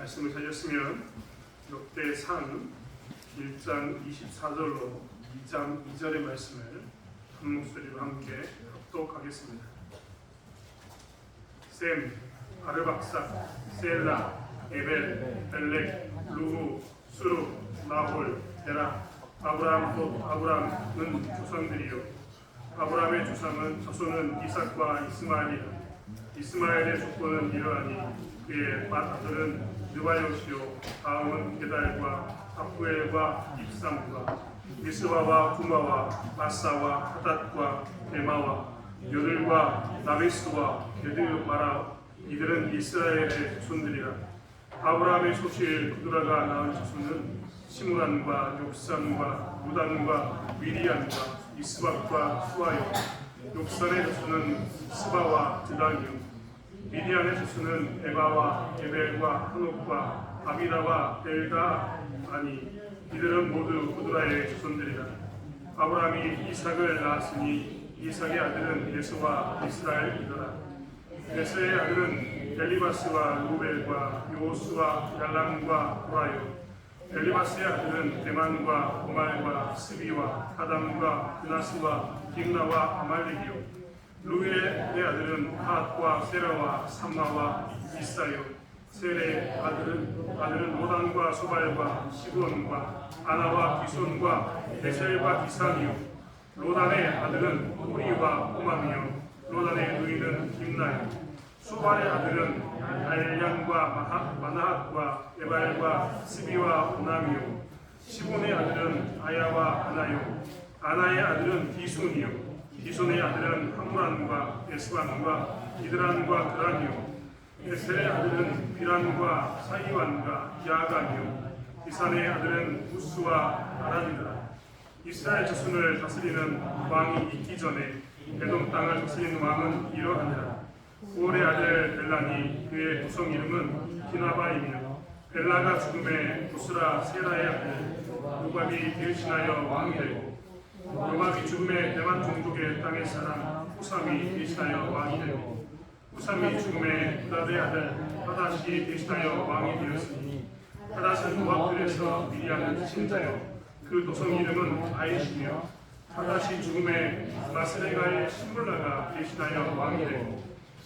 말씀을 찾았으면 역대상 1장 24절로 2장 2절의 말씀을 한 목소리로 함께 합독하겠습니다. 셈, 아르박삭, 셀라, 에벨, 벨렉, 루후, 수루, 나홀, 데라, 아브람은 조상들이요 아브람의 조상은 자손은 이삭과 이스마엘이라. 이스마엘의 족보는 이러하니 그의 맏아들은 느바요시요 다음은 게달과 아프엘과 입삼과 미스바와 구마와 마사와 하닷과 데마와 요들과 나베스와 게드마라. 이들은 이스라엘의 자손들이라. 아브라함의 소실 그드라가 낳은 자손은 시므란과 욕산과 무단과 미디안과 이스박과 수아요. 욕산의 자손은 스바와 드당이요 미디안의 자손은 에바와 에벨과 한옥과 아비다와 벨다 아니. 이들은 모두 그드라의 자손들이라. 아브라함이 이삭을 낳았으니 이삭의 아들은 예수와 이스라엘이더라. 예수의 아들은 엘리바스와 루벨과 요수와 얄람과 호라요. 엘리바스의 아들은 데만과 고말과 스비와 하담과 그나스와 딥나와 아말렉이요. 루엘의 아들은 핫과 세라와 삼마와 이사요. 셀의 아들은 로단과 소발과 시돈과 아나와 기손과 베셀과 디산이요. 로단의 아들은 우리와 호맘이요. 로단의 누이는 김나요. 소발의 아들은 알량과 마나핫과 에발과 스비와 오남이요. 시본의 아들은 아야와 아나요. 아나의 아들은 디손이요. 디손의 아들은 함무란과 에스반과 이드란과 그란이요. 에셀의 아들은 비란과 사이완과 야간이요. 디산의 아들은 우스와 아란이더라. 이스라엘 자손을 다스리는 왕이 있기 전에 에돔 땅을 다스리는 왕은 이러하니라. 우올의 아들 벨란이 그의 부성 이름은 기나바이며 벨라가 죽음에 부스라 세라의 아들 요밥이 대신하여 왕이 되고 요밥이 죽음에 대만 종족의 땅의 사람 후삼이 대신하여 왕이 되고 후삼이 죽음에 부다의 아들 하닷이 대신하여 왕이 되었으니 하닷은 모압들에서 미디안을 친 자요 그 도성 이름은 아이시며 하닷이 죽음에 마스레가의 시물라가 대신하여 왕이 되고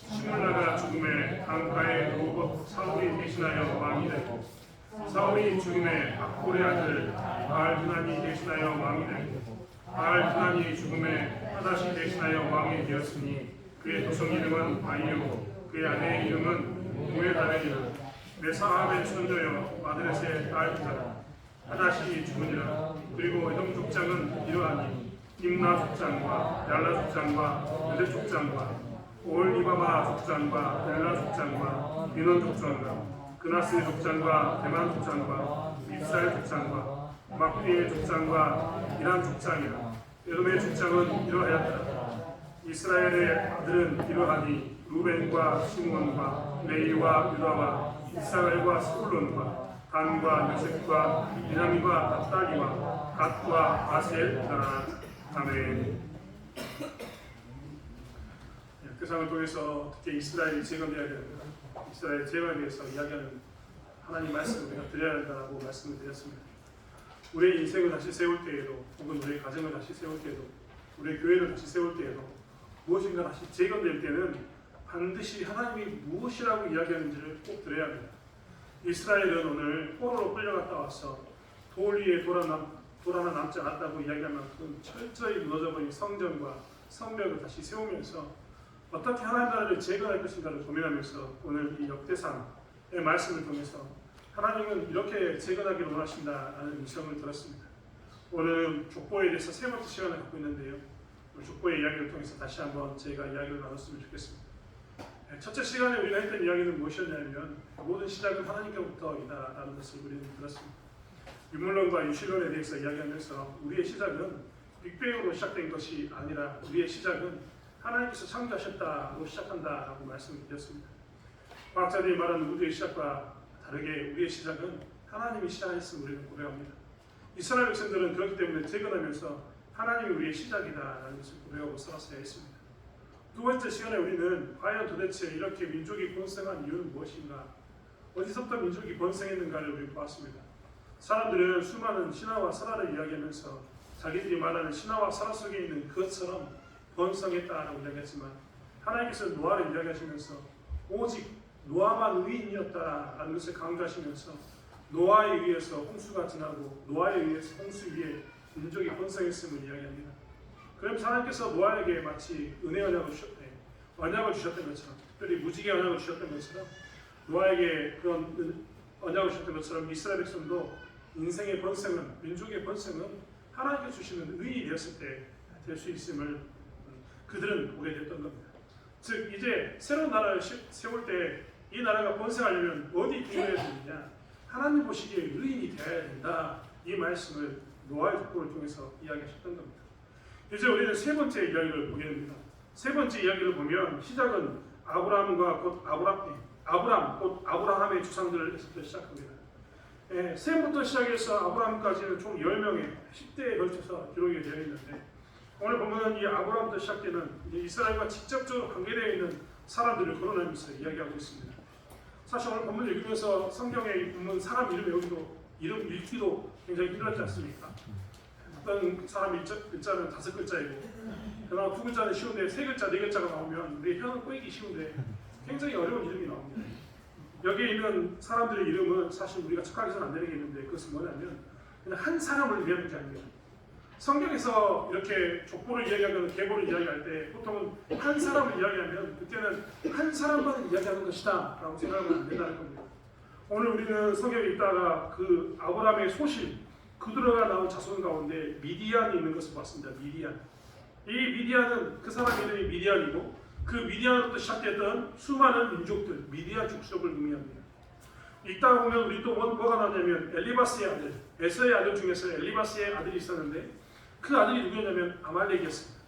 시물라가 죽음에 강가의 로봇 사울이 대신하여 왕이 되고 사울이 죽음에 악볼의 아들 바알드난이 대신하여 왕이 되고 바알드난이 죽음에 하닷이 대신하여 왕이 되었으니 그의 도성 이름은 바이오 그의 아내의 이름은 무에다벨이라. 메사합의 손녀여 마드렛의 딸이더라. 하닷이 죽으니라. 그리고 에돔 족장은 이러하니 임나 족장과 얄라 족장과 유대 족장과 올리바마 족장과 벨라 족장과 비논 족장과 그나스 족장과 대만 족장과 밉살 족장과 막비의 족장과 이란 족장이라. 에돔의 족장은 이러하였더라. 이스라엘의 아들은 이러하니 루벤과 시므온과 레이와 유다와 이사갈과 스불론과 단과 요셉과 미나미와 납달리와 갓과 아셀이더라. 아멘. 역대상을 통해서 특히 이스라엘이 재건되어야 됩니다. 이스라엘 재건에 대해서 이야기하는 하나님 말씀을 우리가 드려야 한다고 말씀을 드렸습니다. 우리의 인생을 다시 세울 때에도 혹은 우리의 가정을 다시 세울 때에도 우리의 교회를 다시 세울 때에도 무엇인가 다시 재건될 때는 반드시 하나님이 무엇이라고 이야기하는지를 꼭 들어야 합니다. 이스라엘은 오늘 포로로 끌려갔다 와서 돌 위에 돌 하나 남지 않았다고 이야기할 만큼 철저히 무너져버린 성전과 성벽을 다시 세우면서 어떻게 하나님 나라를 재건할 것인가를 고민하면서 오늘 이 역대상의 말씀을 통해서 하나님은 이렇게 재건하기를 원하신다라는 미션을 들었습니다. 오늘은 족보에 대해서 세 번째 시간을 갖고 있는데요. 족보의 이야기를 통해서 다시 한번 저희가 이야기를 나눴으면 좋겠습니다. 첫째 시간에 우리가 했던 이야기는 무엇이었냐면 모든 시작은 하나님께로부터이다라는 것을 우리는 들었습니다. 유물론과 유실론에 대해서 이야기하면서 우리의 시작은 빅뱅으로 시작된 것이 아니라 우리의 시작은 하나님께서 창조하셨다고 시작한다라고 말씀을 드렸습니다. 과학자들이 말하는 우주의 시작과 다르게 우리의 시작은 하나님이 시작했음을 우리는 고백합니다. 이스라엘 백성들은 그렇기 때문에 재건하면서 하나님이 우리의 시작이다라는 것을 고백하고 살았어야 했습니다. 두 번째 시간에 우리는 과연 도대체 이렇게 민족이 번성한 이유는 무엇인가? 어디서부터 민족이 번성했는가를 우리 보았습니다. 사람들은 수많은 신화와 설화를 이야기하면서 자기들이 말하는 신화와 설화 속에 있는 그것처럼 번성했다라고 이야기했지만 하나님께서 노아를 이야기하시면서 오직 노아만 의인이었다라는 것을 강조하시면서 노아에 의해서 홍수가 지나고 노아에 의해서 홍수 위에 민족이 번성했음을 이야기합니다. 그럼 하나님께서 노아에게 마치 은혜 언약을 주셨던 것처럼 특별히 무지개 언약을 주셨던 것처럼 노아에게 그런 언약을 주셨던 것처럼 이스라엘 백성도 인생의 번성은 민족의 번성은 하나님께 주시는 의인이 되었을 때 될 수 있음을 그들은 보게 됐던 겁니다. 즉 이제 새로운 나라를 세울 때 이 나라가 번성하려면 어디 기울여야 되느냐, 하나님 보시기에 의인이 되어야 된다. 이 말씀을 노아의 족보를 통해서 이야기하셨던 겁니다. 이제 우리는 세 번째 이야기를 보게 됩니다. 세 번째 이야기를 보면 시작은 아브라함과 곧 아브람 곧 아브라함의 주상들에서부터 시작합니다. 셈부터 시작해서 아브라함까지는 총 10명의 10대에 걸쳐서 기록이 되어 있는데 오늘 보면 이 아브라함부터 시작되는 이스라엘과 직접적으로 관계되어 있는 사람들을 거론하면서 이야기하고 있습니다. 사실 오늘 본문 읽으면서 성경의 본문 사람 이름 외우기도 이름 읽기도 굉장히 힘들었지 않습니까? 어떤 사람 글자는 5글자이고 그러나 2글자는 쉬운데 3글자, 4글자가 나오면 우리 혀는 꼬이기 쉬운데 굉장히 어려운 이름이 나옵니다. 여기에 있는 사람들의 이름은 사실 우리가 착각해서는 안 되는 게 있는데 그것은 뭐냐면 그냥 한 사람을 위하는 게 아닙니다. 성경에서 이렇게 족보를 이야기하거나 계보를 이야기할 때 보통은 한 사람을 이야기하면 그때는 한 사람만 이야기하는 것이다 라고 생각하면 안 된다는 겁니다. 오늘 우리는 성경에 있다가 그 아브라함의 소신 그들어가 나온 자손 가운데 미디안이 있는 것을 봤습니다. 미디안. 이 미디안은 그 사람 이름이 미디안이고 그 미디안으로부터 시작됐던 수많은 민족들 미디안 족속을 의미합니다. 읽다가 보면 우리 또 뭐가 나오냐면 엘리바스의 아들 에서의 아들 중에서 엘리바스의 아들이 있었는데 그 아들이 누구였냐면 아말렉이었습니다.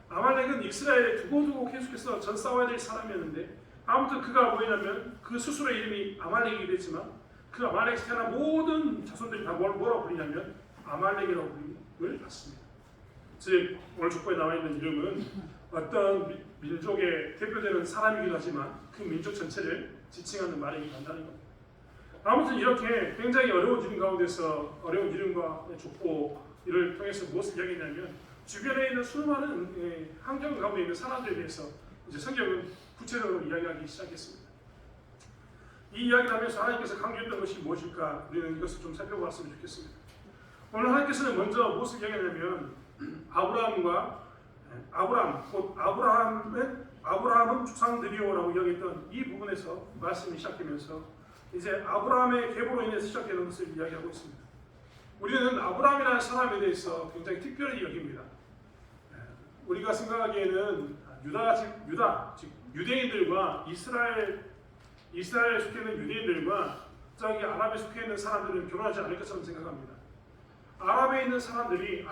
아말렉은 이스라엘에 두고두고 계속해서 전 싸워야 될 사람이었는데 아무튼 그가 뭐냐면 그 스스로의 이름이 아말렉이기도 했지만 그 아말렉에서 태어난 모든 자손들이 다 뭐라고 부르냐면 아말렉이라고 부름을 받습니다. 즉 오늘 족보에 나와 있는 이름은 어떤 민족의 대표되는 사람이기도 하지만 그 민족 전체를 지칭하는 말이 간다는 겁니다. 아무튼 이렇게 굉장히 어려운 이름 가운데서 어려운 이름과 족보를 통해서 무엇을 이야기했냐면 주변에 있는 수많은 환경 가운데 있는 사람들에 대해서 이제 성경은 구체적으로 이야기하기 시작했습니다. 이 이야기를 하면서 하나님께서 강조했던 것이 무엇일까 우리는 이것을 좀 살펴보았으면 좋겠습니다. 오늘 하나님께서는 먼저 무엇을 이야기하냐면 아브라함은 주상들이요라고 이야기했던 이 부분에서 말씀이 시작되면서 이제 아브라함의 계보로 인해서 시작되는 것을 이야기하고 있습니다. 우리는 아브라함이라는 사람에 대해서 굉장히 특별히 여깁니다. 우리가 생각하기에는 즉 유대인들과 이스라엘에 속해 있는 유대인들과 저기 아랍에 속해 있는 사람들은 결혼하지 않을 것처럼 생각합니다. 아랍에 있는 사람들이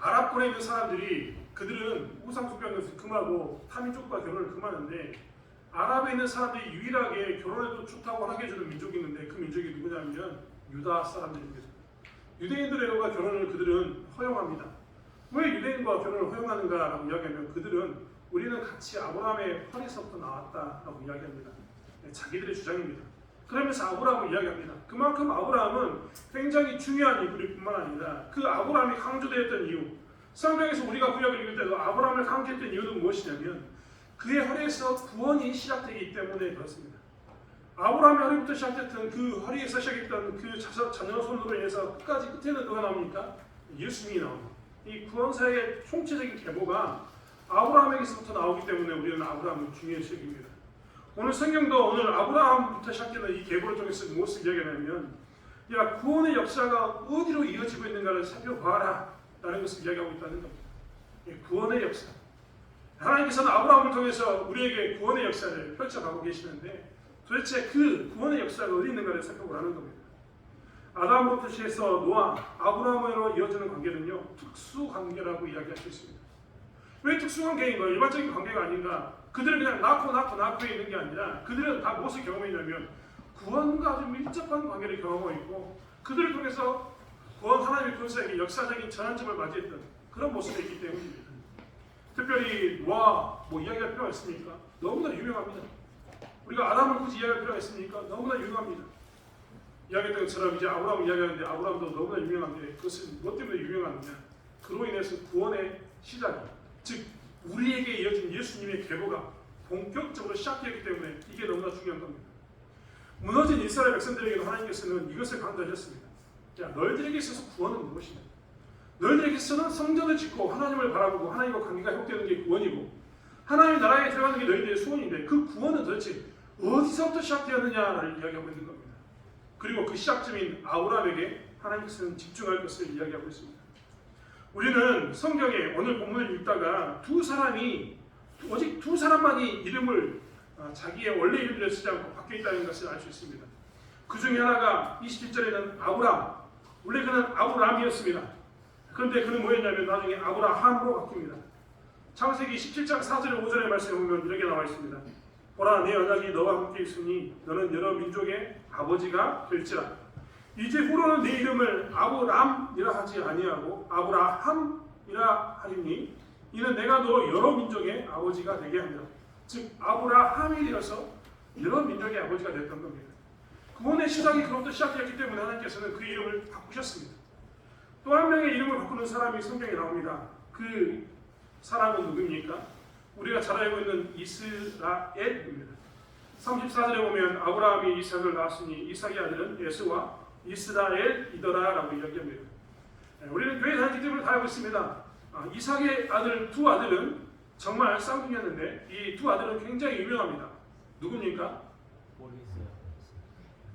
아랍권에 있는 사람들이 그들은 우상숭배하는 것을 금하고 타민족과 결혼을 금하는데 아랍에 있는 사람들이 유일하게 결혼해도 좋다고 하게 해주는 민족이 있는데 그 민족이 누구냐면 유다 사람들입니다. 유대인들과 결혼을 그들은 허용합니다. 왜 유대인과 결혼을 허용하는가라고 이야기하면 그들은 우리는 같이 아브라함의 혈에서부터 나왔다라고 이야기합니다. 자기들의 주장입니다. 그러면서 아브라함을 이야기합니다. 그만큼 아브라함은 굉장히 중요한 인물뿐만 아니라 그 아브라함이 강조되었던 이유 성경에서 우리가 구약을 읽을 때도 아브라함을 강조했던 이유는 무엇이냐면 그의 혈에서 구원이 시작되기 때문에 그렇습니다. 아브라함의 혈에부터 시작됐던 그 혈에서 시작했던 그 자녀손으로 인해서 끝에는 누가 나옵니까? 예수님이 나옵니다. 이 구원사의 총체적인 계보가 아브라함에게서부터 나오기 때문에 우리는 아브라함을 중요시 여깁니다. 오늘 성경도 오늘 아브라함부터 시작되는 이 계보를 통해서 무엇을 이야기하냐면 야 구원의 역사가 어디로 이어지고 있는가를 살펴봐라 라는 것을 이야기하고 있다는 겁니다. 구원의 역사 하나님께서는 아브라함을 통해서 우리에게 구원의 역사를 펼쳐가고 계시는데 도대체 그 구원의 역사가 어디 있는가를 살펴보라는 겁니다. 아담부터 시작해서 노아, 아브라함으로 이어지는 관계는요 특수관계라고 이야기할 수 있습니다. 왜 특수관계인가요? 일반적인 관계가 아닌가? 그들은 그냥 낳고에 있는 게 아니라 그들은 다 무엇을 경험했냐면 구원과 아주 밀접한 관계를 경험하고 있고 그들을 통해서 하나님의 군사에게 역사적인 전환점을 맞이했던 그런 모습이 있기 때문입니다. 특별히 노아 이야기할 필요가 있습니까? 너무나 유명합니다. 우리가 아담을 굳이 이야기할 필요가 있습니까? 너무나 유명합니다. 이야기했던 것처럼 이제 아브라함을 이야기하는데 아브라함도 너무나 유명한데 그것은 무엇 때문에 유명하느냐? 그로 인해서 구원의 시작이, 즉 우리에게 이어진 예수님의 계보가 본격적으로 시작되었기 때문에 이게 너무나 중요한 겁니다. 무너진 이스라엘 백성들에게도 하나님께서는 이것을 강조하셨습니다. 야, 너희들에게 있어서 구원은 무엇이냐? 너희들에게서는 성전을 짓고 하나님을 바라보고 하나님과 관계가 회복되는 게 구원이고 하나님의 나라에 들어가는 게 너희들의 소원인데 그 구원은 도대체 어디서부터 시작되었느냐를 이야기하고 있는 겁니다. 그리고 그 시작점인 아브라함에게 하나님께서는 집중할 것을 이야기하고 있습니다. 우리는 성경에 오늘 본문을 읽다가 오직 두 사람만이 이름을 자기의 원래 이름대로 쓰지 않고 바뀌어 있다는 것을 알 수 있습니다. 그 중에 하나가 27절에는 아브람, 원래 그는 아브람이었습니다. 그런데 그는 뭐였냐면 나중에 아브라함으로 바뀝니다. 창세기 17장 4절에 5절의 말씀에 보면 이렇게 나와 있습니다. 보라, 내 언약이 너와 함께 있으니 너는 여러 민족의 아버지가 될지라. 이제 후로는 내 이름을 아브람이라 하지 아니하고 아브라함이라 하리니 이는 내가 너 여러 민족의 아버지가 되게 합니다. 즉 아브라함이 되어서 여러 민족의 아버지가 됐던 겁니다. 구원의 시작이 그로부터 시작되었기 때문에 하나님께서는 그 이름을 바꾸셨습니다. 또 한 명의 이름을 바꾸는 사람이 성경에 나옵니다. 그 사람은 누구입니까? 우리가 잘 알고 있는 이스라엘입니다. 34절에 보면 아브라함이 이삭을 낳았으니 이삭의 아들은 예수와 이스라엘이더라 라고 이야기합니다. 우리는 교회 다니기 때문에 다 알고 있습니다. 이삭의 두 아들은 정말 쌍둥이였는데 이 두 아들은 굉장히 유명합니다. 누굽니까?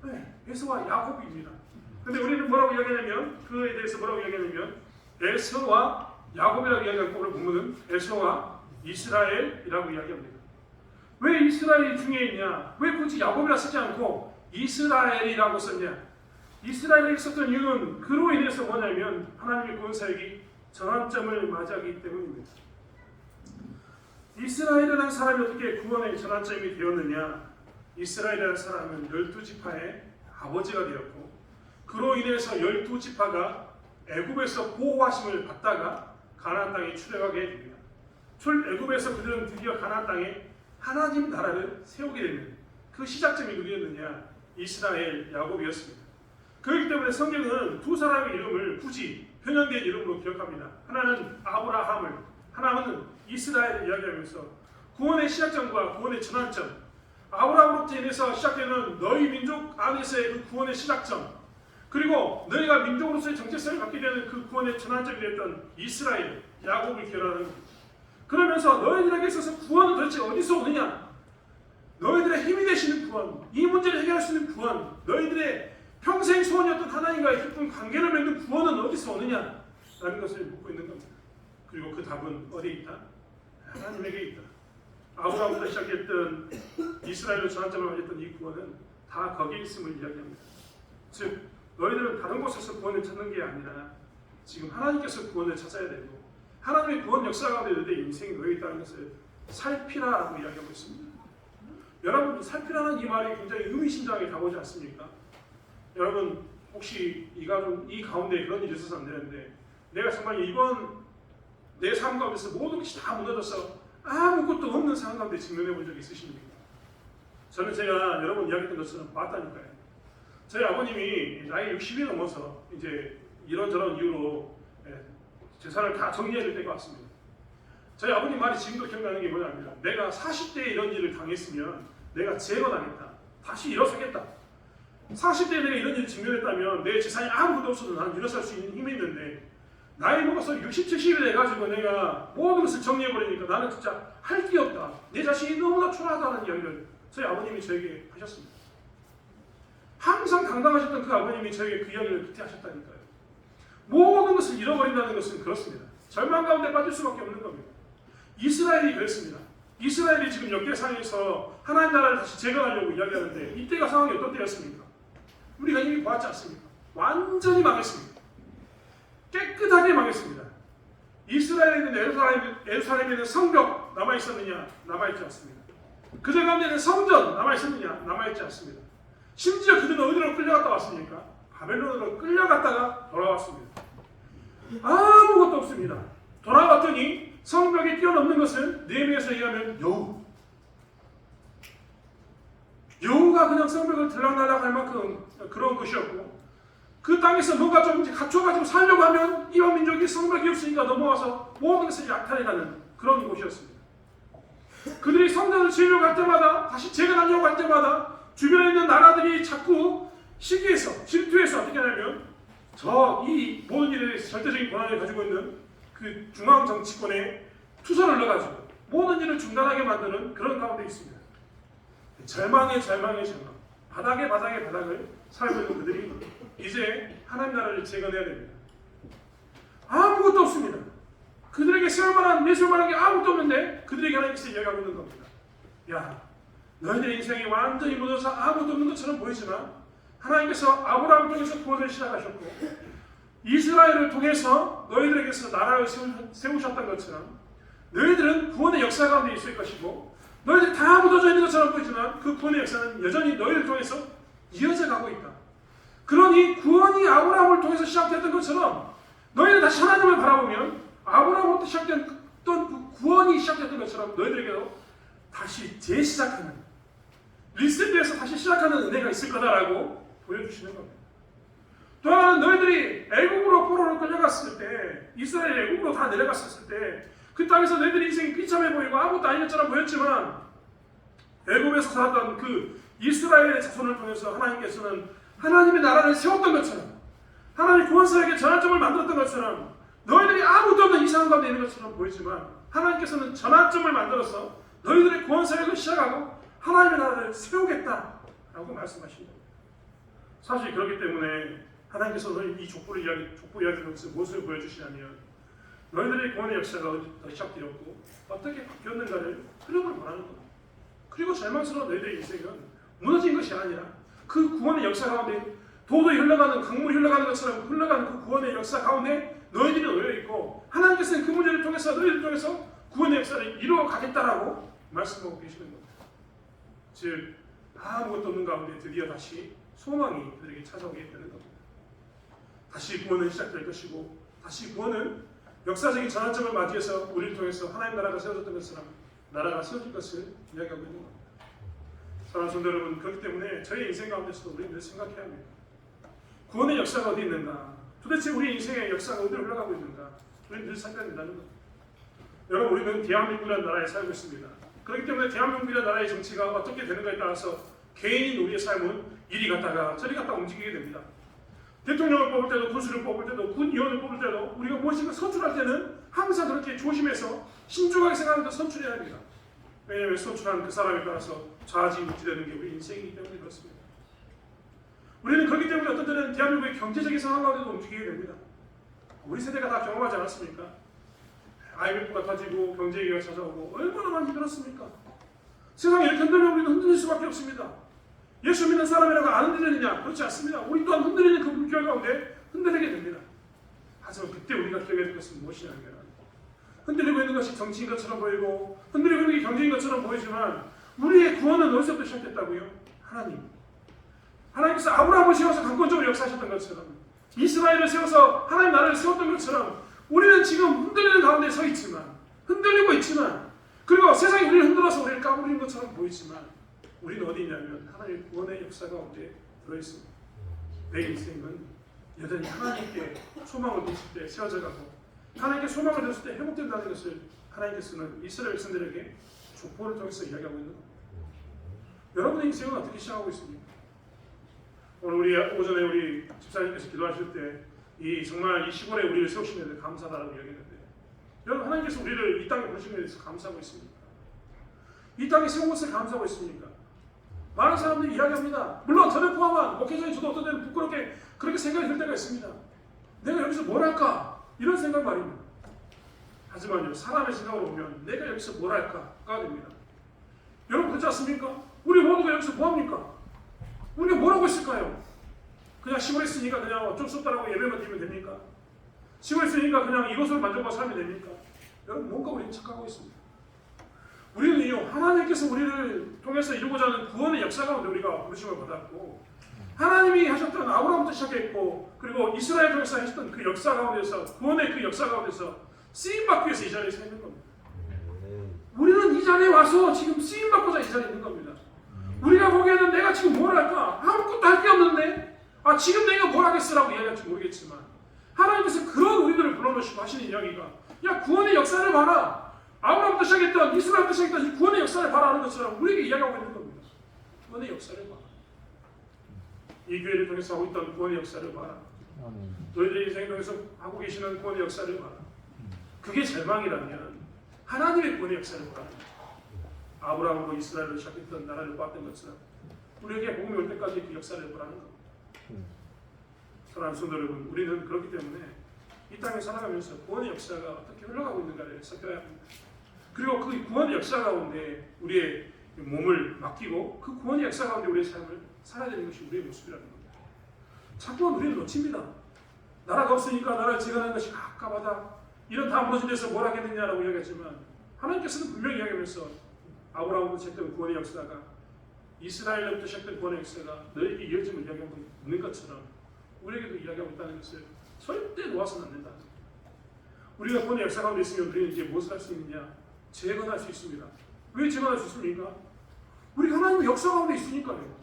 네, 에서와 야곱입니다. 근데 우리는 뭐라고 이야기하냐면 그에 대해서 뭐라고 이야기하냐면 에서와 야곱이라고 이야기하는 오늘 본문은 에서와 이스라엘이라고 이야기합니다. 왜 이스라엘이 중에 있냐? 왜 굳이 야곱이라 쓰지 않고 이스라엘이라고 썼냐? 이스라엘에 있었던 이유는 그로 인해서 뭐냐면 하나님의 구원 사역이 전환점을 맞이하기 때문입니다. 이스라엘이라는 사람이 어떻게 구원의 전환점이 되었느냐? 이스라엘이라는 사람은 12지파의 아버지가 되었고 그로 인해서 12지파가 애굽에서 보호하심을 받다가 가나안 땅에 출애굽하게 됩니다. 애굽에서 그들은 드디어 가나안 땅에 하나님 나라를 세우게 되는 그 시작점이 누구였느냐? 이스라엘, 야곱이었습니다. 그렇기 때문에 성경은 두 사람의 이름을 굳이 변형된 이름으로 기억합니다. 하나는 아브라함을, 하나는 이스라엘을 이야기하면서 구원의 시작점과 구원의 전환점, 아브라함으로부터 인해서 시작되는 너희 민족 안에서의 그 구원의 시작점, 그리고 너희가 민족으로서의 정체성을 갖게 되는 그 구원의 전환점이 됐던 이스라엘, 야곱을 기억하는 겁니다. 그러면서 너희들에게 있어서 구원은 도대체 어디서 오느냐? 너희들의 힘이 되시는 구원, 이 문제를 해결할 수 있는 구원, 너희들의 평생 소원이었던 하나님과의 깊은 관계를 맺는 구원은 어디서 오느냐? 라는 것을 묻고 있는 겁니다. 그리고 그 답은 어디에 있다? 하나님에게 있다. 아브라함부터 시작했던 이스라엘로 전환점을 가졌던 이 구원은 다 거기에 있음을 이야기합니다. 즉 너희들은 다른 곳에서 구원을 찾는 게 아니라 지금 하나님께서 구원을 찾아야 되고 하나님의 구원 역사 가운데 너희의 인생이 놓여 있다는 것을 살피라라고 이야기하고 있습니다. 여러분, 살피라는 이 말이 굉장히 의미심장하게 다가오지 않습니까? 여러분, 혹시 이 가운데 그런 일이 있어서 안 되는데 내가 정말 이번 내 삶 가운데서 모든 것이 다 무너져서 아무것도 없는 상황 가운데 직면해 본 적이 있으십니까? 저는 제가 여러분 이야기했던 것처럼 봤다니까요. 저희 아버님이 나이 60이 넘어서 이제 이런저런 이유로 재산을 다 정리해야 될 때가 왔습니다. 저희 아버님 말이 지금도 기억나는 게 뭐냐면 내가 40대에 이런 일을 당했으면 내가 제거당했다. 다시 일어서겠다. 40대에 내가 이런 일을 직면했다면 내 재산이 아무것도 없어도 나는 일어설 수 있는 힘이 있는데 나이 먹어서 60, 70이 돼가지고 내가 모든 것을 정리해버리니까 나는 진짜 할 게 없다. 내 자신이 너무나 초라하다는 이야기를 저희 아버님이 저에게 하셨습니다. 항상 당당하셨던 그 아버님이 저에게 그 이야기를 그때 하셨다니까요. 모든 것을 잃어버린다는 것은 그렇습니다. 절망 가운데 빠질 수밖에 없는 겁니다. 이스라엘이 그랬습니다. 이스라엘이 지금 역대상에서 하나님 나라를 다시 재건하려고 이야기하는데 이때가 상황이 어떤 때였습니까? 우리가 이미 보았지 않습니까? 완전히 망했습니다. 깨끗하게 망했습니다. 이스라엘에 있는 예루살렘에 있는 성벽 남아있었느냐? 남아있지 않습니다. 그들 가운데 있는 성전 남아있었느냐? 남아있지 않습니다. 심지어 그들은 어디로 끌려갔다 왔습니까? 바벨론으로 끌려갔다가 돌아왔습니다. 아무것도 없습니다. 돌아왔더니 성벽에 뛰어넘는 것은 느헤미야서 얘기하면 여우. 나무가 그냥 성벽을 들락날락할 만큼 그런 것이었고, 그 땅에서 뭔가 좀 갖춰가지고 살려고 하면 이방 민족이 성벽이 없으니까 넘어와서 모든 것을 약탈해가는 그런 곳이었습니다. 그들이 성전을 지으려고 할 때마다, 다시 재건하려고 할 때마다 주변에 있는 나라들이 자꾸 시기해서, 질투해서 어떻게 하냐면 이 모든 일에 대해서 절대적인 권한을 가지고 있는 그 중앙 정치권에 투서를 넣어가지고 모든 일을 중단하게 만드는 그런 가운데 있습니다. 절망의 절망, 바닥의 바닥을 살고 있는 그들이 이제 하나님 나라를 재건해야 됩니다. 아무것도 없습니다. 그들에게 내세울 만한 게 아무것도 없는데 그들에게 하나님께서 이야기하고 있는 겁니다. 야, 너희들의 인생이 완전히 무너져서 아무것도 없는 것처럼 보이지만 하나님께서 아브라함을 통해서 구원을 시작하셨고 이스라엘을 통해서 너희들에게서 나라를 세우셨던 것처럼 너희들은 구원의 역사 가운데 있을 것이고, 너희들이 다 묻어져 있는 것처럼 보이지만 그 구원의 역사는 여전히 너희를 통해서 이어져 가고 있다. 그러니 구원이 아브라함을 통해서 시작됐던 것처럼 너희는 다시 하나님을 바라보면 아브라함부터 시작됐던 그 구원이 시작됐던 것처럼 너희들에게도 다시 재시작하는, 리셋돼서 다시 시작하는 은혜가 있을 거다라고 보여주시는 겁니다. 또 하나는 너희들이 애국으로 포로로 끌려갔을 때, 이스라엘 애국으로 다 내려갔을 때 그 땅에서 너희들의 인생이 비참해 보이고 아무것도 아닌 것처럼 보였지만 애국에서 살았던 그 이스라엘의 자손을 통해서 하나님께서는 하나님의 나라를 세웠던 것처럼, 하나님이 구원사에게 전환점을 만들었던 것처럼, 너희들이 아무것도 없는 이상한 가운데 있는 것처럼 보이지만 하나님께서는 전환점을 만들어서 너희들의 구원사역을 시작하고 하나님의 나라를 세우겠다라고 말씀하십니다. 사실 그렇기 때문에 하나님께서 이 족보 이야기에서 무엇을 보여주시냐면 너희들의 구원의 역사가 어디부터 시작되었고 어떻게 바뀌었는가를 흐름을 말하는 겁니다. 그리고 절망스러운 너희들의 인생은 무너진 것이 아니라 그 구원의 역사 가운데 도도히 흘러가는 강물이 흘러가는 것처럼 흘러가는 그 구원의 역사 가운데 너희들이 놓여있고, 하나님께서는 그 문제를 통해서 너희들을 통해서 구원의 역사를 이루어 가겠다라고 말씀하고 계시는 겁니다. 즉 아무것도 없는 가운데 드디어 다시 소망이 그들에게 찾아오게 되는 겁니다. 다시 구원은 시작될 것이고, 다시 구원은 역사적인 전환점을 맞이해서 우리를 통해서 하나님 나라가 세워졌던 것처럼 나라가 세워질 것을 이야기하고 있는 겁니다. 사랑하는 성도 여러분, 그렇기 때문에 저희 인생 가운데서도 우리는 늘 생각해야 합니다. 구원의 역사가 어디 있는가? 도대체 우리 인생의 역사가 어디로 흘러가고 있는가? 우리는 늘 생각해야 된다는 겁니다. 여러분, 우리는 대한민국이라는 나라에 살고 있습니다. 그렇기 때문에 대한민국이라는 나라의 정치가 어떻게 되는가에 따라서 개인인 우리의 삶은 이리 갔다가 저리 갔다가 움직이게 됩니다. 대통령을 뽑을 때도, 군수를 뽑을 때도, 군의원을 뽑을 때도, 우리가 무엇인가 선출할 때는 항상 그렇게 조심해서 신중하게 생각하면서 선출해야 합니다. 왜냐하면 선출한 그 사람에 따라서 좌지우지되는 게 우리 인생이기 때문에 그렇습니다. 우리는 그렇기 때문에 어떤 때는 대한민국의 경제적인 상황 가운데도 움직이게 됩니다. 우리 세대가 다 경험하지 않았습니까? IMF가 터지고 경제위기가 찾아오고 얼마나 많이 힘들었습니까? 세상이 이렇게 흔들면 우리는 흔들릴 수밖에 없습니다. 예수 믿는 사람이라고 안 흔들리느냐? 그렇지 않습니다. 우리 또한 흔들리는 그 물결 가운데 흔들리게 됩니다. 하지만 그때 우리가 기억해야 될 것은 무엇이냐면, 흔들리고 있는 것이 정치인 것처럼 보이고 흔들리고 있는 게 경제인 것처럼 보이지만 우리의 구원은 어디서부터 시작됐다고요? 하나님께서 아브라함을 세워서 강권적으로 역사하셨던 것처럼, 이스라엘을 세워서 하나님 나라를 세웠던 것처럼 우리는 지금 흔들리는 가운데 서 있지만, 흔들리고 있지만, 그리고 세상이 우리를 흔들어서 우리를 까부리는 것처럼 보이지만 우리는 어디 있냐면 하나님의 구원의 역사 가운데 들어있습니다. 내 인생은 여전히 하나님께 소망을 뒀을 때 세워져가고 하나님께 소망을 뒀을 때 회복된다는 것을 하나님께서는 이스라엘 백성들에게 족보를 통해서 이야기하고 있는 겁니다. 여러분의 인생은 어떻게 시작하고 있습니까? 오늘 오전에 우리 집사님께서 기도하실 때 정말 이 시골에 우리를 세우신 데 대해 감사하다고 이야기했는데, 여러분, 하나님께서 우리를 이 땅에 부르신 데 대해서 감사하고 있습니까? 이 땅에 세운 것을 감사하고 있습니까? 많은 사람들이 이야기합니다. 물론 저를 포함한 목회자인 저도 어떤 때는 부끄럽게 그렇게 생각이 들 때가 있습니다. 내가 여기서 뭘 할까? 이런 생각 말입니다. 하지만요, 사람의 생각으로 보면 내가 여기서 뭘 할까가 됩니다. 여러분, 그렇지 않습니까? 우리 모두가 여기서 뭐 합니까? 우리가 뭘 하고 있을까요? 그냥 시골에 있으니까 그냥 어쩔 수 없다라고 예배만 드리면 됩니까? 시골에 있으니까 그냥 이것을 만족하고 살면 됩니까? 여러분, 뭔가 우리는 착각하고 있습니다. 우리는요, 하나님께서 우리를 통해서 이루고자 하는 구원의 역사 가운데 우리가 부르심을 받았고, 하나님이 하셨던 아브라함부터 시작했고, 그리고 이스라엘 통해서 하셨던 그 역사 가운데서, 구원의 그 역사 가운데서 쓰임받기 위해서 이 자리에 서 있는 겁니다. 우리는 이 자리에 와서 지금 쓰임받고자 이 자리에 있는 겁니다. 우리가 보기에는 내가 지금 뭘 할까? 아무것도 할 게 없는데 지금 내가 뭘 하겠으라고 이야기할지 모르겠지만 하나님께서 그런 우리들을 불러놓으시고 하시는 이야기가 야 구원의 역사를 봐라. 아브라함부터 시작했던 이스라엘부터 시작했던 이 구원의 역사를 봐라 하는 것처럼 우리에게 이야기하고 있는 겁니다. 구원의 역사를 봐라. 이 교회를 통해서 하고 있던 구원의 역사를 봐라. 너희들의 인생을 통해서 하고 계시는 구원의 역사를 봐라. 그게 절망이라면 하나님의 구원의 역사를 보라. 아브라함으로 이스라엘로 시작했던 나라를 보았던 것처럼 우리에게 복음이 올 때까지 그 역사를 보라는 겁니다. 사랑하는 성도 여러분, 우리는 그렇기 때문에 이 땅에 살아가면서 구원의 역사가 어떻게 흘러가고 있는가를 살펴야 합니다. 그리고 그 구원의 역사 가운데 우리의 몸을 맡기고 그 구원의 역사 가운데 우리의 삶을 살아야 되는 것이 우리의 모습이라는 겁니다. 자꾸만 우리는 놓칩니다. 나라가 없으니까 나라를 재건하는 것이 갑갑하다. 이런 다 무너진 데서 뭘 하겠느냐라고 이야기했지만 하나님께서는 분명히 이야기하면서 아브라함부터 시작된 구원의 역사가 이스라엘로부터 시작된 구원의 역사가 너에게 이어짐을 이야기하고 있는 것처럼 우리에게도 이야기하고 있다는 것을 절대 놓아서는 안 된다. 우리가 구원의 역사 가운데 있으면 우리는 이제 무엇을 할 수 있느냐? 재건할 수 있습니다. 왜 재건할 수 있습니까? 우리가 하나님의 역사 가운데 있으니까요.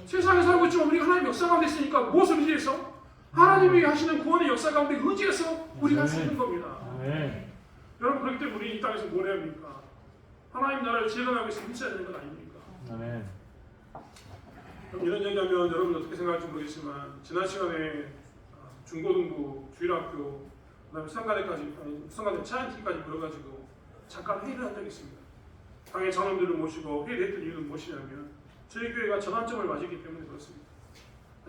세상에 살고 있지만 우리가 하나님의 역사 가운데 있으니까 무엇을 의지해서? 하나님이 하시는 구원의 역사 가운데 의지해서 우리가 할 수 있는 겁니다. 여러분 그렇기 때문에 우리 이 땅에서 뭘 해야 합니까? 하나님 나라를 재건하기 위해서 힘써야 되는 건 아닙니까? 그럼 이런 얘기하면 여러분 어떻게 생각할지 모르겠지만 지난 시간에 중고등부, 주일학교, 그다음에 성가대 차인팀까지 모여가지고 잠깐 회의를 한 적이 있습니다. 당의 장로들을 모시고 회의를 했던 이유는 무엇이냐면 저희 교회가 전환점을 맞았기 때문에 그렇습니다.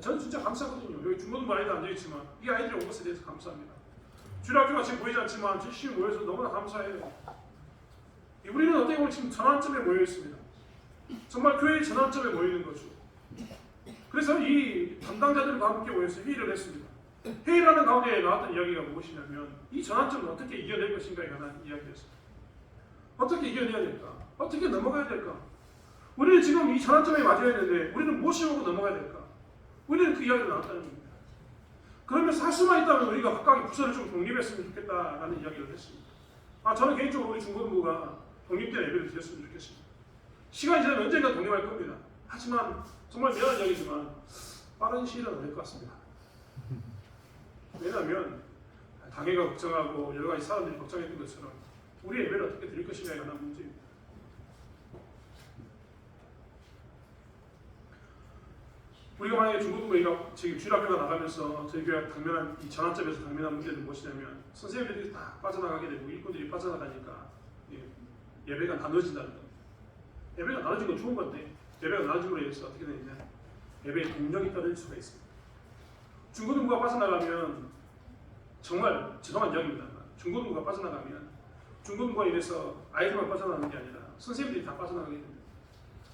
저는 진짜 감사하거든요. 여기 중고등부 아이들 앉아있지만 이 아이들이 온 것에 대해서 감사합니다. 주일학교가 지금 보이지 않지만 열심히 모여서 너무나 감사해요. 우리는 어떻게 보면 지금 전환점에 모여 있습니다. 정말 교회의 전환점에 모이는 거죠. 그래서 이 담당자들과 함께 모여서 회의를 했습니다. 회의를 하는 가운데 나왔던 이야기가 무엇이냐면 이 전환점을 어떻게 이겨낼 것인가에 관한 이야기였습니다. 어떻게 이겨내야 될까? 어떻게 넘어가야 될까? 우리는 지금 이 전환점에 맞아야 되는데 우리는 무엇을 보고 넘어가야 될까? 우리는 그 이야기가 나왔다는 겁니다. 그러면서 할 수만 있다면 우리가 각각의 부서를 좀 독립했으면 좋겠다라는 이야기를 했습니다. 저는 개인적으로 우리 중고등부가 독립된 예배를 드렸으면 좋겠습니다. 시간이 지나면 언젠가 독립할 겁니다. 하지만 정말 미안한 이야기지만 빠른 시일은 안 될 것 같습니다. 왜냐하면 당회가 걱정하고 여러 가지 사람들이 걱정했던 것처럼 우리의 예배를 어떻게 드릴 것인가에 관한 문제입니다. 우리가 만약에 중고등부가 지금 주일학교가 나가면서 저희 교회가 당면한 이 전환점에서 당면한 문제는 무엇이냐면 선생님들이 다 빠져나가게 되고 일꾼들이 빠져나가니까 예배가 나눠진다는 겁니다. 예배가 나눠진 건 좋은 건데 예배가 나눠짐으로 인해서 어떻게 되느냐? 예배의 동력이 떨어질 수가 있습니다. 중고등부가 빠져나가면 정말 죄송한 이야기입니다. 중고등부가 빠져나가면 중고등부가 인해서 아이들만 빠져나가는 게 아니라 선생님들이 다 빠져나가게 됩니다.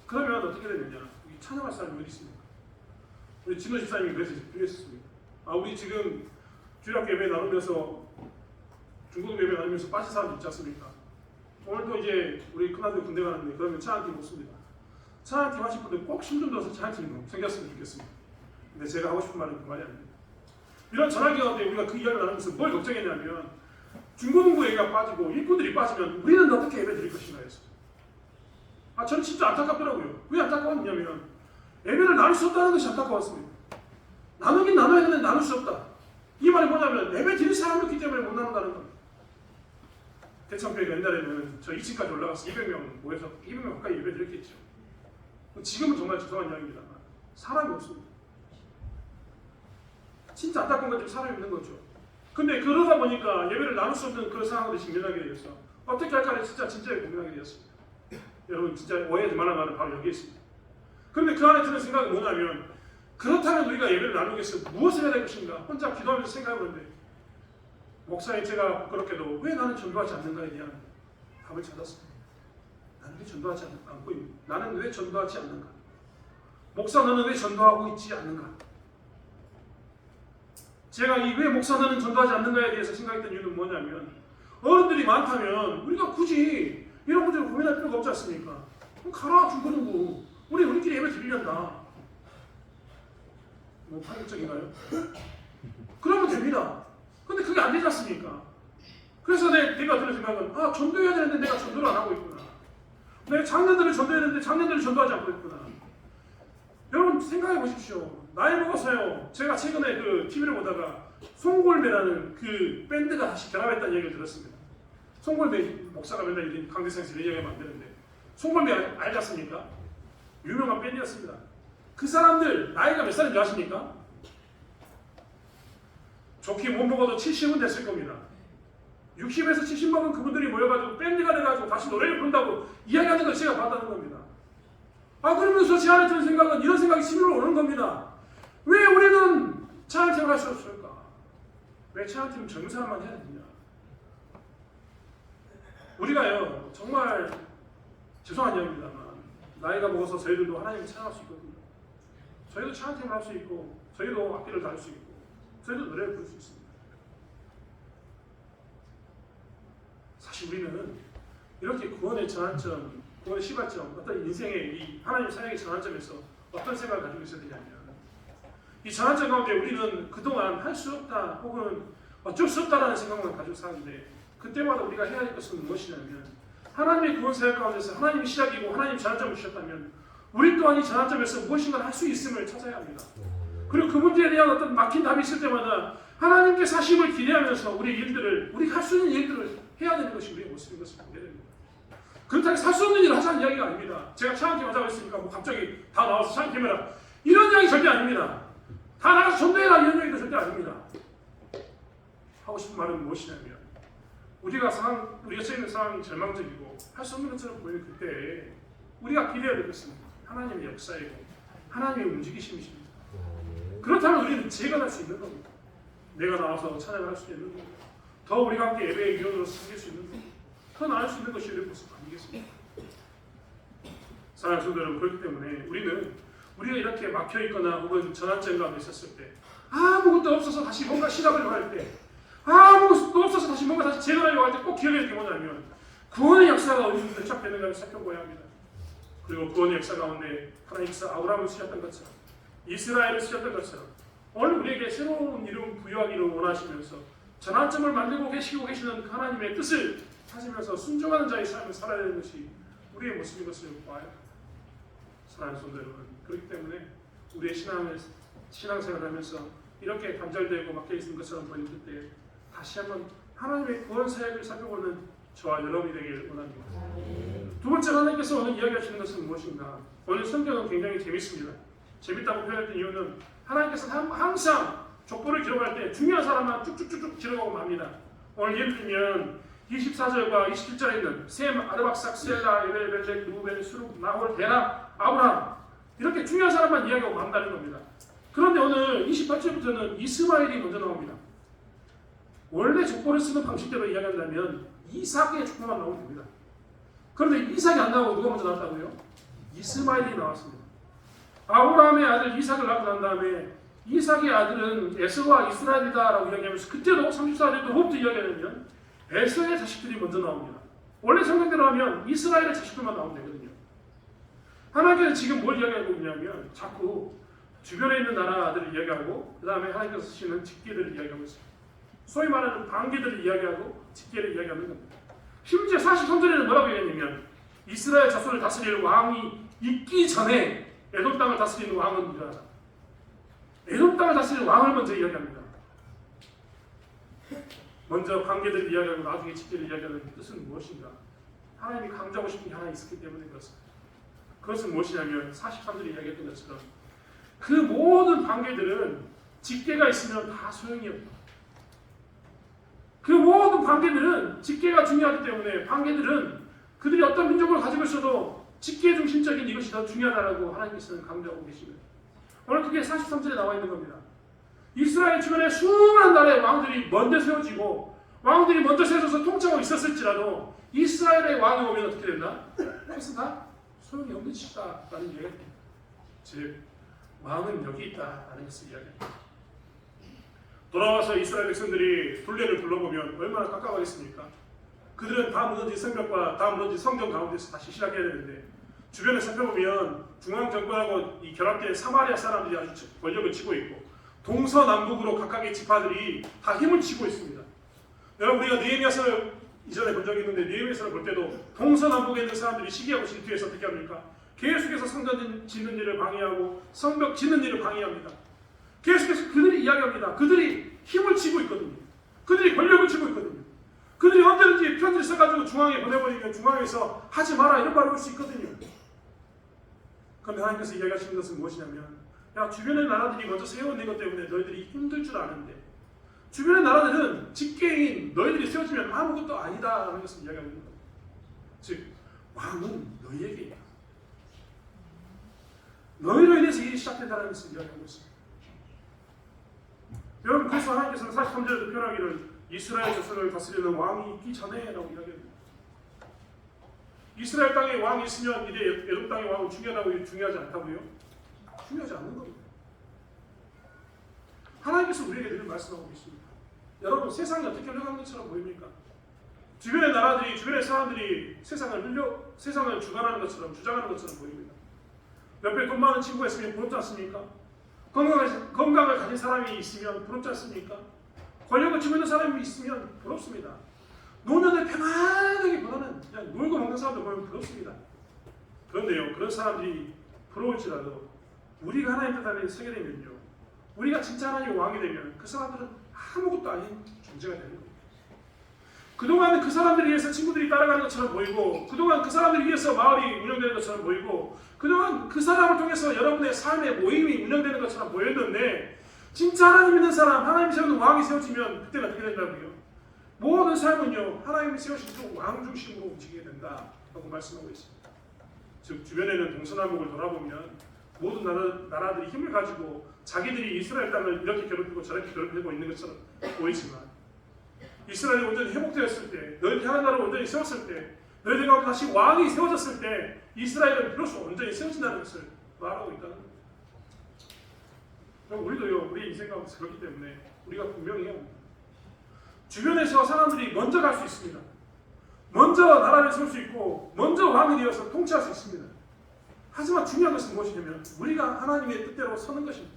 그러면 어떻게 되느냐? 찬양할 사람이 어디 있습니까? 우리 진호 집사님이 그래서 필요했습니다. 우리 지금 주일학교 예배 나누면서 중고등부 예배 나누면서 빠진 사람 있지 않습니까? 오늘도 이제 우리 큰아들 군대 가는데 그러면 찬양팀 없습니다. 찬양팀 하실 분들 꼭 힘 좀 들어서 찬양팀 생겼으면 좋겠습니다. 근데 제가 하고 싶은 말은 그 말이 아닙니다. 이런 전환기 가운데 우리가 그 이야기를 나누면서 뭘 걱정했냐면 중고등부 얘기가 빠지고 일꾼들이 빠지면 우리는 어떻게 예배 드릴 것인가 해서 저는 진짜 안타깝더라고요. 왜 안타까웠냐면 예배를 나눌 수 없다는 것이 안타까웠습니다. 나누긴 나눠야 되는데 나눌 수 없다. 이 말이 뭐냐면 예배 드릴 사람이 없기 때문에 못 나눈다는 겁니다. 대청교회가 옛날에는 저 2층까지 올라가서 200명 모여서 200명 가까이 예배 드렸겠죠. 지금은 정말 죄송한 이야기입니다만 사람이 없습니다. 진짜 안타까운 건 좀 사람이 없는 거죠. 근데 그러다 보니까 예배를 나눌 수 없는 그런 상황으로 직면하게 되어서 어떻게 할까를 진짜 고민하게 되었습니다. 여러분 진짜 오해하지 말라는 말은 바로 여기에 있습니다. 그런데 그 안에 드는 생각은 뭐냐면 그렇다면 우리가 예배를 나누기 위해서 무엇을 해야 될 것인가 혼자 기도하면서 생각해보는데 목사님 제가 부끄럽게도 왜 나는 전도하지 않는가에 대한 답을 찾았습니다. 나는 왜 전도하지 않고 있는가? 나는 왜 전도하지 않는가? 목사 너는 왜 전도하고 있지 않는가? 제가 이 왜 목사 너는 전도하지 않는가에 대해서 생각했던 이유는 뭐냐면 어른들이 많다면 우리가 굳이 이런 문제를 고민할 필요가 없지 않습니까? 그럼 가라 중고등부 우리끼리 예배 드리련다. 뭐 파격적인가요? 그러면 됩니다. 근데 그게 안 되지 않습니까? 그래서 내가 드는 생각은 전도해야 되는데 내가 전도를 안 하고 있구나. 내 장년들을 전도해야 되는데 장년들을 전도하지 않고 있구나. 여러분 생각해 보십시오. 나이 먹어서요. 제가 최근에 그 TV를 보다가 송골매라는 그 밴드가 다시 결합했다는 얘기를 들었습니다. 송골매 목사가 맨날 이런 강대상에서 이런 이야기하면 안 되는데 송골매 알지 않습니까? 유명한 밴드였습니다. 그 사람들 나이가 몇 살인지 아십니까? 좋게 못 먹어도 70은 됐을 겁니다. 60에서 70 먹은 그분들이 모여가지고 밴드가 돼가지고 다시 노래를 부른다고 이야기하는 걸 제가 봤다는 겁니다. 그러면서 제 안에 드는 생각은 이런 생각이 심으로 오는 겁니다. 왜 우리는 찬양팀을 할 수 없을까? 왜 찬양팀은 젊은 사람만 해야 되냐? 우리가요 정말 죄송한 이야기입니다만 나이가 먹어서 저희들도 하나님을 찬양할 수 있거든요. 저희도 찬양팀을 할 수 있고 저희도 악기를 다룰 수 있고 저희도 노래를 부를 수 있습니다. 사실 우리는 이렇게 구원의 전환점, 구원의 시발점, 어떤 인생의 이 하나님 사역의 전환점에서 어떤 생각을 가지고 있어야 되냐면 이 전환점 가운데 우리는 그동안 할 수 없다 혹은 어쩔 수 없다라는 생각만 가지고 사는데 그때마다 우리가 해야 할 것은 무엇이냐면 하나님의 구원 사역 가운데서 하나님이 시작이고 하나님이 전환점을 주셨다면 우리 또한 이 전환점에서 무엇인가 할 수 있음을 찾아야 합니다. 그리고 그 문제에 대한 어떤 막힌 답이 있을 때마다 하나님께서 하심을 기대하면서 우리의 일들을 우리가 할 수 있는 일들을 해야 되는 것이 우리의 모습인 것을 보게 됩니다. 그렇다고 살 수 없는 일을 하자는 이야기가 아닙니다. 제가 찬양팀 하자고 했으니까 뭐 갑자기 다 나와서 찬양팀 해라 이런 이야기 절대 아닙니다. 다 나가서 전도해라 이런 이야기도 절대 아닙니다. 하고 싶은 말은 무엇이냐면 우리가 처해 있는 상황이 절망적이고 할 수 없는 것처럼 보이는 그때 우리가 기대해야 될 것은 하나님의 역사이고 하나님의 움직이심이십니다. 그렇다면 우리는 재건할 수 있는 겁니다. 내가 나와서 찬양을 할 수 있는 겁니다. 더 우리가 함께 예배의 위원으로 섬길 수 있는 겁니다. 더 나을 수 있는 것이 우리의 모습 아니겠습니까? 사랑하는 성도 여러분, 그렇기 때문에 우리가 이렇게 막혀있거나 혹은 전환점 가운데 있었을 때 아무것도 없어서 다시 뭔가 시작하려고 할 때 아무것도 없어서 다시 뭔가 다시 재건하려고 할 때 꼭 기억해야 될 게 뭐냐면 구원의 역사가 어디서 시작되는가를 살펴보아야 합니다. 그리고 구원의 역사 가운데 하나님께서 아브라함을 쓰셨던 것처럼 이스라엘을 쓰셨던 것처럼 오늘 우리에게 새로운 이름 부여하기를 원하시면서 전환점을 만들고 계시는 하나님의 뜻을 찾으면서 순종하는 자의 삶을 살아야 되는 것이 우리의 모습인 것을 보아야 합니다. 사랑하는 성도 여러분, 그렇기 때문에 우리의 신앙생활을 하면서 이렇게 단절되고 막혀있는 것처럼 보이는 그때 다시 한번 하나님의 구원 사역을 살펴보는 저와 여러분이 되길 원합니다. 두 번째로 하나님께서 오늘 이야기하시는 것은 무엇인가? 오늘 성경은 굉장히 재밌습니다. 재밌다고 표현했던 이유는 하나님께서는 항상 족보를 기록할 때 중요한 사람만 쭉쭉쭉쭉 기록하고 맙니다. 오늘 예를 들면 24절과 27절에 있는 셈, 아르박삭, 셀라, 에벨, 벨렉, 루벤, 수룩, 나홀, 데라, 아브라함 이렇게 중요한 사람만 이야기하고 만다는 겁니다. 그런데 오늘 28절부터는 이스마엘이 먼저 나옵니다. 원래 족보를 쓰는 방식대로 이야기한다면 이삭의 족보만 나오면 됩니다. 그런데 이삭이 안 나오고 누가 먼저 나왔다고요? 이스마엘이 나왔습니다. 아브라함의 아들 이삭을 낳고 난 다음에 이삭의 아들은 에서와 이스라엘이다라고 이야기하면서 그때도 34절도 뭐부터 이야기하냐면 에서의 자식들이 먼저 나옵니다. 원래 성경대로 하면 이스라엘의 자식들만 나오면 되거든요. 하나님께서 지금 뭘 이야기하고 있냐면 자꾸 주변에 있는 나라 아들을 이야기하고 그 다음에 하나님께서 쓰시는 직계들을 이야기하고 있습니다. 소위 말하는 반계들을 이야기하고 직계를 이야기하는 겁니다. 심지어 43절에는 뭐라고 얘기했냐면 이스라엘 자손을 다스릴 왕이 있기 전에 에돔 땅을 다스리는 왕은 일어나다. 에돔 땅을 다스리는 왕을 먼저 이야기합니다. 먼저 관계들을 이야기하고 나중에 직계를 이야기하는 뜻은 무엇인가? 하나님이 강조하고 싶은 게 하나 있었기 때문인 것입니다. 그것은 무엇이냐면 43절에 이야기했던 것처럼 그 모든 관계들은 직계가 있으면 다 소용이 없다. 그 모든 관계들은 직계가 중요하기 때문에 관계들은 그들이 어떤 민족을 가지고 있어도 직계 중심적인 이것이 더 중요하다고 하나님께서는 강조하고 계십니다. 오늘 그게 43절에 나와 있는 겁니다. 이스라엘 주변에 수많은 나라의 왕들이 먼저 세워지고 왕들이 먼저 세워져서 통치하고 있었을지라도 이스라엘의 왕이 오면 어떻게 된다? 그것은 다 소용이 없는 짓이다라는 이야기입니다. 즉 왕은 여기 있다라는 것을 이야기합니다. 돌아와서 이스라엘 백성들이 둘레를 둘러보면 얼마나 깝깝하겠습니까? 그들은 다 무너진 성벽과 다 무너진 성전 가운데서 다시 시작해야 되는데 주변을 살펴보면 중앙정권하고 이 결합된 사마리아 사람들이 아주 권력을 쥐고 있고 동서남북으로 각각의 지파들이 다 힘을 치고 있습니다. 여러분 우리가 느헤미야서를 이전에 본 적이 있는데 느헤미야서를 볼 때도 동서남북에 있는 사람들이 시기하고 질투해서 어떻게 합니까? 계속해서 성전 짓는 일을 방해하고 성벽 짓는 일을 방해합니다. 계속해서 그들이 이야기합니다. 그들이 힘을 쥐고 있거든요. 그들이 권력을 쥐고 있거든요. 그들이 언제든지 편지를 써가지고 중앙에 보내버리면 중앙에서 하지 마라 이런 말을 할 수 있거든요. 그런데 하나님께서 이야기하시는 것은 무엇이냐면, 야, 주변의 나라들이 먼저 세워낸 것 때문에 너희들이 힘들 줄 아는데 주변의 나라들은 직계인 너희들이 세워지면 아무것도 아니다 하는 것을 이야기하는 겁니다. 즉 왕은 너희에게 있다. 너희로 인해서 일이 시작된다는 것을 이야기하고 있습니다. 여러분, 그래서 하나님께서는 43절에도 표현하기를 이스라엘 자손을 다스리는 왕이 있기 전에 라고 이야기합니다. 이스라엘 땅에 왕이 있으면 이제 에돔 땅의 왕은 중요하지 않다고요? 중요하지 않는 겁니다. 하나님께서 우리에게 늘 말씀하고 있습니다. 여러분, 세상이 어떻게 흘러가는 것처럼 보입니까? 주변의 나라들이, 주변의 사람들이 세상을 주관하는 것처럼, 주장하는 것처럼 보입니다. 옆에 돈 많은 친구가 있으면 부럽지 않습니까? 건강을 가진 사람이 있으면 부럽지 않습니까? 권력을 쥐고 있는 사람이 있으면 부럽습니다. 노년을 편안하게 보내는, 그냥 놀고 먹는 사람들 보면 부럽습니다. 그런데요, 그런 사람들이 부러울지라도 우리가 하나님 뜻 안에 서게 되면요, 우리가 진짜 하나님의 왕이 되면 그 사람들은 아무것도 아닌 존재가 되는 겁니다. 그동안 그 사람들을 위해서 친구들이 따라가는 것처럼 보이고, 그동안 그 사람들을 위해서 마을이 운영되는 것처럼 보이고, 그동안 그 사람을 통해서 여러분의 삶의 모임이 운영되는 것처럼 보였는데, 진짜 하나님 믿는 사람, 하나님이 세우는 왕이 세워지면 그때는 어떻게 된다고요? 모든 삶은요, 하나님이 세우신 그 왕 중심으로 움직이게 된다라고 말씀하고 있습니다. 즉 주변에는 동서남북을 돌아보면 모든 나라들이 힘을 가지고 자기들이 이스라엘 땅을 이렇게 괴롭히고 저렇게 괴롭히고 있는 것처럼 보이지만, 이스라엘이 완전히 회복되었을 때, 너희들이 하나님 나라를 완전히 세웠을 때, 너희들 가운데 다시 왕이 세워졌을 때 이스라엘은 비로소 완전히 세워진다는 것을 말하고 있다는 겁니다. 그럼 우리도요, 우리 인생 가운데 그렇기 때문에 우리가 분명히 해야 합니다. 주변에서 사람들이 먼저 갈 수 있습니다. 먼저 나라를 세울 수 있고 먼저 왕이 되어서 통치할 수 있습니다. 하지만 중요한 것은 무엇이냐면 우리가 하나님의 뜻대로 서는 것입니다.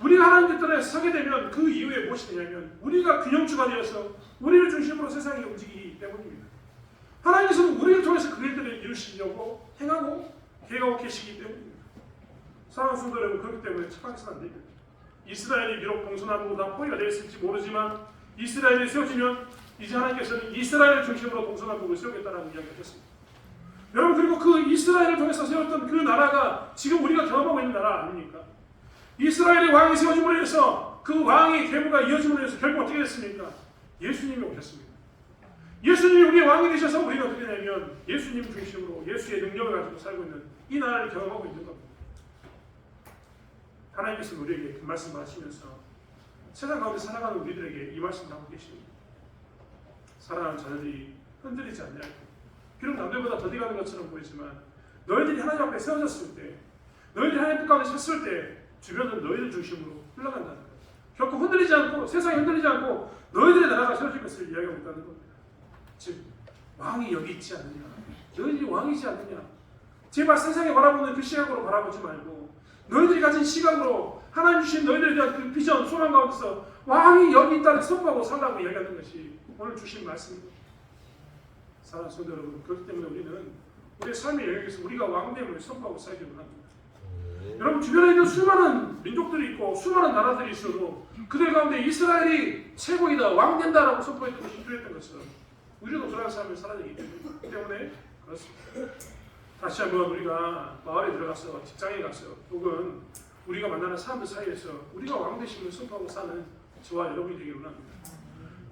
우리가 하나님의 뜻대로 서게 되면 그 이후에 무엇이 되냐면 우리가 균형추가 되어서 우리를 중심으로 세상이 움직이기 때문입니다. 하나님께서는 우리를 통해서 그 일들을 이루시려고 행하고 계획하고 계시기 때문입니다. 사랑하는 성도 여러분, 그렇기 때문에 착각해서는 안 됩니다. 이스라엘이 비록 동서남북으로 다 포위가 되어 있을지 모르지만 이스라엘이 세워지면 이제 하나님께서는 이스라엘 중심으로 동서남북을 세우겠다라는 이야기를 했습니다. 여러분, 그리고 그 이스라엘을 통해서 세웠던 그 나라가 지금 우리가 경험하고 있는 나라 아닙니까? 이스라엘의 왕이 세워짐으로 해서 그 왕의 계보가 이어짐으로 해서 결국 어떻게 됐습니까? 예수님이 오셨습니다. 예수님이 우리의 왕이 되셔서 우리가 어떻게 되냐면 예수님 중심으로 예수의 능력을 가지고 살고 있는 이 나라를 경험하고 있는 겁니다. 하나님께서 우리에게 그 말씀을 하시면서 세상 가운데 살아가는 우리들에게 이 말씀을 하고 계십니다. 사랑하는 자녀들이 흔들리지 않냐고. 비록 남들보다 더디 가는 것처럼 보이지만 너희들이 하나님 앞에 세워졌을 때, 너희들이 하나님 뜻 가운데 섰을 때 주변은 너희들 중심으로 흘러간다는 거예요. 결코 흔들리지 않고, 세상이 흔들리지 않고 너희들의 나라가 세워질 것을 이야기하고 있다는 겁니다. 즉 왕이 여기 있지 않느냐, 너희들이 왕이지 않느냐. 제발 세상에 바라보는 그 시각으로 바라보지 말고 너희들이 가진 시각으로 하나님 주신 너희들에 대한 그 비전, 소망 가운데서 왕이 여기 있다는 선포하고 살라고 이야기하는 것이 오늘 주신 말씀입니다. 사랑하는 성도 여러분, 그렇기 때문에 우리는 우리의 삶의 영역에서 우리가 왕됨을 선포하고 살기를 합니다. 여러분, 주변에 있는 수많은 민족들이 있고 수많은 나라들이 있어도 그들 가운데 이스라엘이 최고이다, 왕된다라고 선포했던 것이 필요했던 것처럼 우리도 그러한 삶을 살아야 되기 때문에 그렇습니다. 다시 한번 우리가 마을에 들어가서, 직장에 가서, 혹은 우리가 만나는 사람들 사이에서 우리가 왕 되심을 선포하고 사는 저와 여러분이 되기를 원합니다.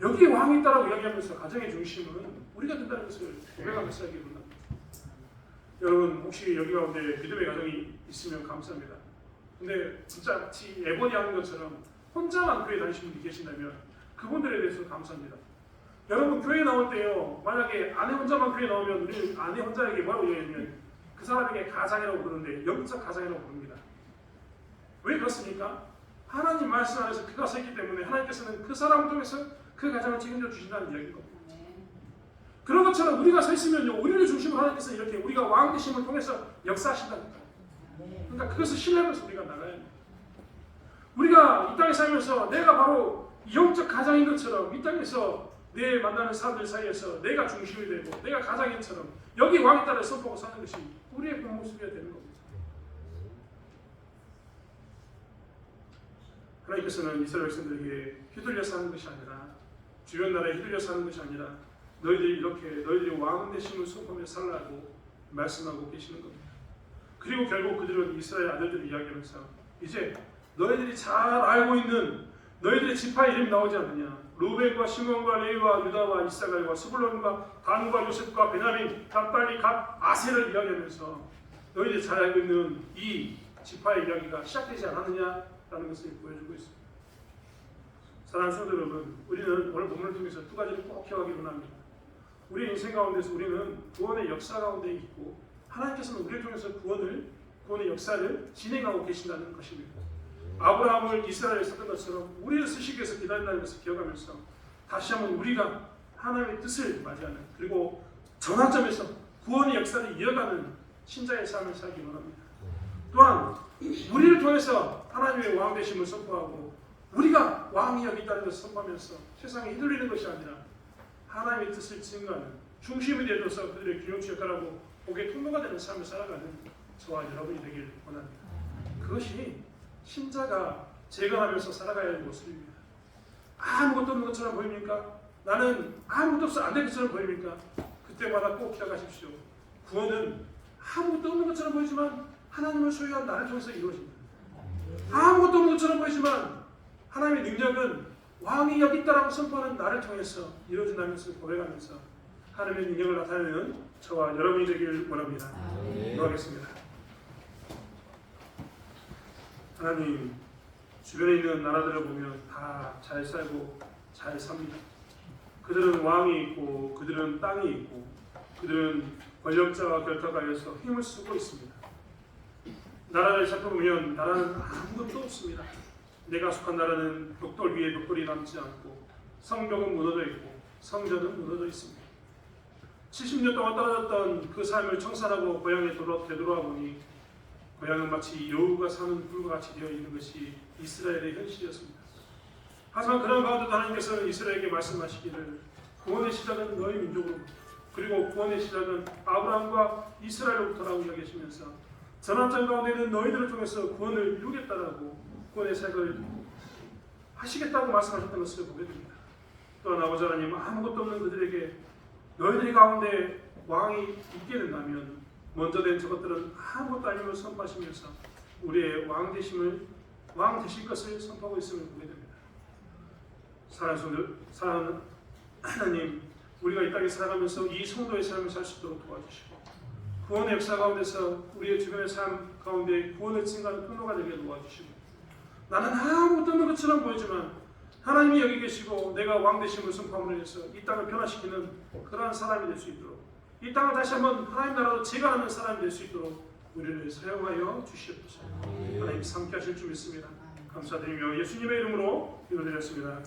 여기에 왕이 있다라고 이야기하면서 가정의 중심은 우리가 된다는 것을 고백하면서 살기를 원합니다. 여러분, 혹시 여기 가운데 믿음의 가정이 있으면 감사합니다. 근데 진짜 같이 애번이 하는 것처럼 혼자만 교회 다니시는 분이 계신다면 그분들에 대해서 감사합니다. 여러분, 교회 나올 때요, 만약에 아내 혼자만 교회 나오면 우리 아내 혼자에게 뭐라고 얘기하냐면 그 사람에게 가장이라고 부르는데 영적 가장이라고 부릅니다. 왜 그렇습니까? 하나님 말씀 안에서 그가 서 있기 때문에 하나님께서는 그 사람을 통해서 그 가장을 책임져 주신다는 이야기인 겁니다. 그런 것처럼 우리가 서 있으면요, 우리를 중심으로 하나님께서 이렇게 우리가 왕 되심을 통해서 역사하신다니까. 그러니까 그것을 신뢰하면서 우리가 나가야 합니다. 우리가 이 땅에 살면서 내가 바로 영적 가장인 것처럼 이 땅에서 내 만나는 사람들 사이에서 내가 중심이 되고 내가 가장인처럼 여기 왕에 따라 선포하고 사는 것이 우리의 본 모습이어야 되는 겁니다. 하나님께서는 이스라엘 백성들에게 휘둘려서 하는 것이 아니라 주변 나라에 휘둘려서 하는 것이 아니라 너희들이 왕 되심을 선포하며 살라고 말씀하고 계시는 겁니다. 그리고 결국 그들은 이스라엘 아들들을 이야기하면서 이제 너희들이 잘 알고 있는 너희들의 지파 이름이 나오지 않느냐. 루벤과 시몬과 레위와 유다와 이사갈과 스불론과 단과 요셉과 베냐민, 납달리, 갓, 아셀을 이야기하면서 너희들이 잘 알고 있는 이 지파의 이야기가 시작되지 않았느냐라는 것을 보여주고 있습니다. 사랑하는 성도 여러분, 우리는 오늘 본문을 통해서 두 가지를 꼭 기억하기로 합니다. 우리의 인생 가운데서 우리는 구원의 역사 가운데 있고 하나님께서는 우리를 통해서 구원의 역사를 진행하고 계신다는 것입니다. 아브라함을 이스라엘에 썼던 것처럼 우리를 쓰시기 위해서 기다린다는 것을 기억하면서 다시 한번 우리가 하나님의 뜻을 맞이하는 그리고 전환점에서 구원의 역사를 이어가는 신자의 삶을 살기 원합니다. 또한 우리를 통해서 하나님의 왕 되심을 선포하고 우리가 왕이 여기 있다는 것을 선포하면서 세상에 휘둘리는 것이 아니라 하나님의 뜻을 증거하는 중심이 되어서 그들의 기용치 역할하고 복의 통로가 되는 삶을 살아가는 저와 여러분이 되길 원합니다. 그것이 신자가 재건하면서 살아가야 할 모습입니다. 아무것도 없는 것처럼 보입니까? 나는 아무것도 없어 안 될 것처럼 보입니까? 그때마다 꼭 기억하십시오. 구원은 아무것도 없는 것처럼 보이지만 하나님을 소유한 나를 통해서 이루어집니다. 아무것도 없는 것처럼 보이지만 하나님의 능력은 왕이 여기 있다라고 선포하는 나를 통해서 이루어진다는 것을 고백하면서 하나님의 능력을 나타내는 저와 여러분이 되길 원합니다. 기도하겠습니다. 하나님, 주변에 있는 나라들을 보면 다 잘 살고 잘 삽니다. 그들은 왕이 있고 그들은 땅이 있고 그들은 권력자와 결탁하여서 힘을 쓰고 있습니다. 나라를 살펴보면 나라는 아무것도 없습니다. 내가 속한 나라는 벽돌 위에 벽돌이 남지 않고 성벽은 무너져 있고 성전은 무너져 있습니다. 70년 동안 떨어졌던 그 삶을 청산하고 고향에 되돌아 보니 고향은 마치 여우가 사는 굴과 같이 되어 있는 것이 이스라엘의 현실이었습니다. 하지만 그런 가운데도 하나님께서 이스라엘에게 말씀하시기를 구원의 시작은 너희 민족으로부터 그리고 구원의 시작은 아브라함과 이스라엘로부터라고 이야기하시면서 전환점 가운데는 너희들을 통해서 구원을 이루겠다라고 구원의 사역을 하시겠다고 말씀하셨던 것을 보게 됩니다. 또한 아버지 하나님 아무것도 없는 그들에게 너희들 가운데 왕이 있게 된다면 먼저 된 저것들은 아무것도 아님을 선포하시면서 우리의 왕 되실 것을 선포하고 있음을 보게 됩니다. 사랑하는 하나님, 우리가 이 땅에 살아가면서 이 성도의 삶을 살 수 있도록 도와주시고 구원의 역사 가운데서 우리의 주변의 삶 가운데 구원을 증가하는 통로가 되게 도와주시고 나는 아무것도 없는 것처럼 보이지만 하나님이 여기 계시고 내가 왕 되심을 선포함으로 해서 이 땅을 변화시키는 그러한 사람이 될 수 있도록 이 땅을 다시 한번 하나님 나라로 재건하는 사람이 될 수 있도록 우리를 사용하여 주시옵소서. 하나님 함께 하실 줄 믿습니다. 감사드리며 예수님의 이름으로 기도드렸습니다.